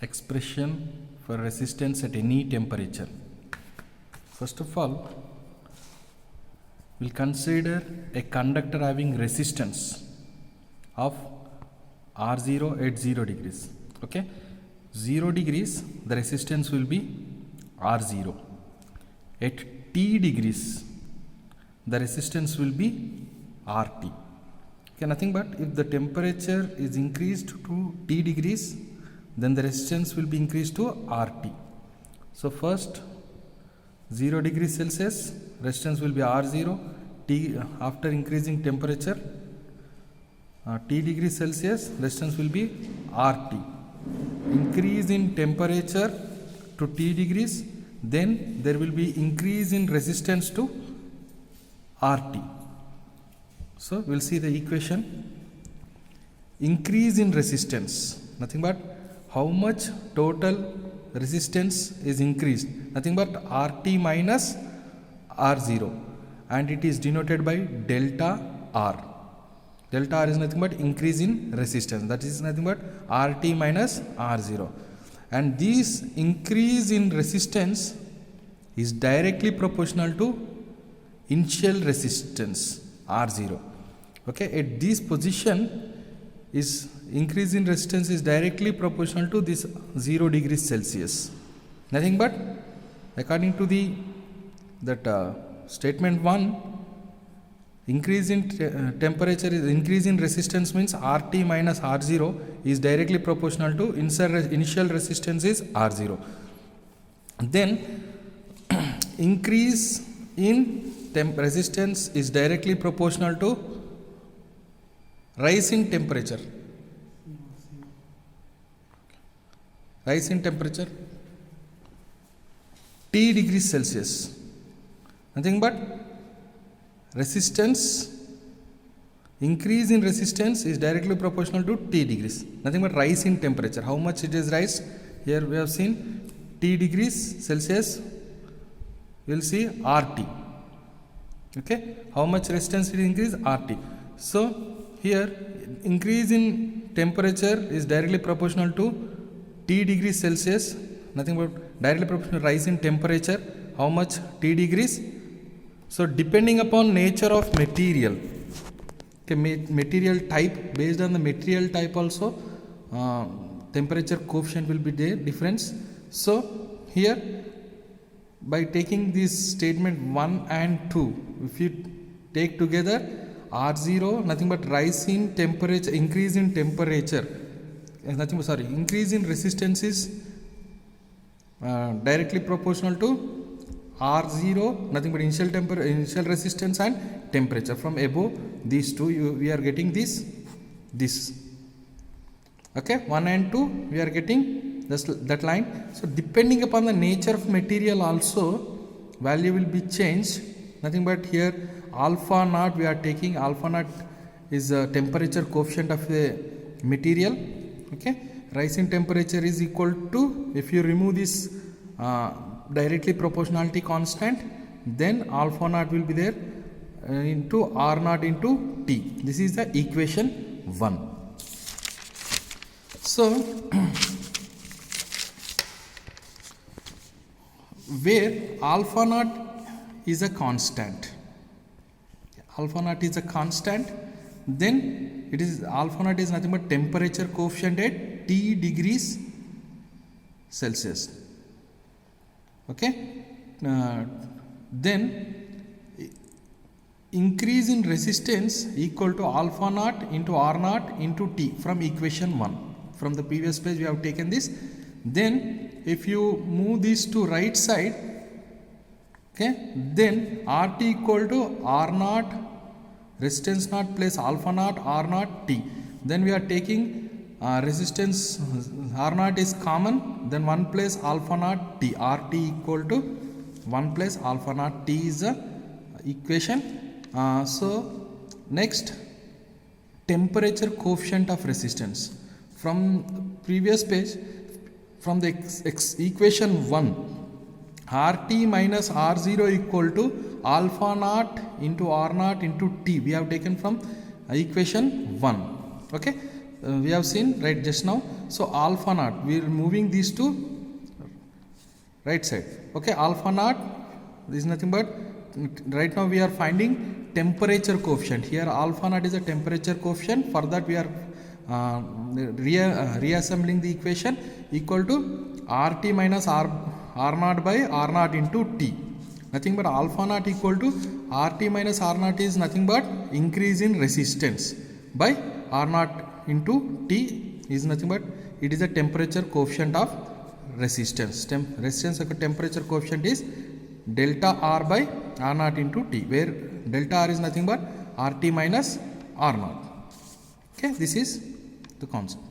expression for resistance at any temperature. First of all, we'll consider a conductor having resistance of R0 at 0 degrees. Okay, 0 degrees the resistance will be R0. At T degrees the resistance will be RT. Okay, nothing but if the temperature is increased to T degrees, then the resistance will be increased to RT. So first 0 degrees Celsius resistance will be R0. T after increasing temperature T degrees Celsius resistance will be RT. Increase in temperature to T degrees, then there will be increase in resistance to RT. So we'll see the equation. Increase in resistance, nothing but how much total resistance is increased, nothing but RT minus R0, and it is denoted by delta R. Delta R is nothing but increase in resistance, that is nothing but RT minus R0, and this increase in resistance is directly proportional to initial resistance R0. Okay, at this position is increase in resistance is directly proportional to this 0 degrees Celsius, nothing but according to the statement 1, increase in temperature is increase in resistance means RT minus R0 is directly proportional to initial resistance is R0. Then increase in resistance is directly proportional to rise in temperature. Rise in temperature T degrees Celsius, nothing but resistance, increase in resistance is directly proportional to T degrees, nothing but rise in temperature. How much it is rise? Here we have seen T degrees Celsius, we will see RT. Okay, how much resistance will increase? RT. So here increase in temperature is directly proportional to T degrees Celsius, nothing but directly proportional to rise in temperature. How much? T degrees. So depending upon nature of material, okay, material type, based on the material type also temperature coefficient will be there difference. So here by taking this statement 1 and 2, if you take together R0 nothing but rise in temperature, increase in temperature, nothing but increase in resistance is directly proportional to R0, nothing but initial resistance and temperature. From above these two we are getting this. Okay, 1 and 2 we are getting that line. So depending upon the nature of material also value will be changed, nothing but here alpha naught we are taking. Alpha naught is a temperature coefficient of the material. Okay, rise in temperature is equal to, if you remove this directly proportionality constant, then alpha naught will be there into R naught into T. This is the equation 1. So where alpha naught is a constant, then it is alpha naught is nothing but temperature coefficient at T degrees Celsius. Okay, then increase in resistance equal to alpha naught into R naught into T from equation 1. From the previous page we have taken this. Then if you move this to right side, okay, then RT equal to R naught resistance naught plus alpha naught R naught T. Then we are taking resistance R naught is common, then 1 plus alpha naught T. RT equal to 1 plus alpha naught T is the equation. So next, temperature coefficient of resistance. From previous page, from the equation 1, RT minus R0 equal to alpha naught into R naught into T we have taken from equation 1. Okay, we have seen right just now. So alpha naught, we are moving these to right side. Okay, alpha naught is nothing but, right now we are finding temperature coefficient. Here alpha naught is a temperature coefficient. For that we are reassembling the equation equal to RT minus R naught by R naught into T. Nothing but alpha naught equal to RT minus R naught is nothing but increase in resistance by R naught into T is nothing but it is a temperature coefficient of resistance. Resistance of temperature coefficient is delta R by R naught into T, where delta R is nothing but RT minus R naught. Okay, this is the concept.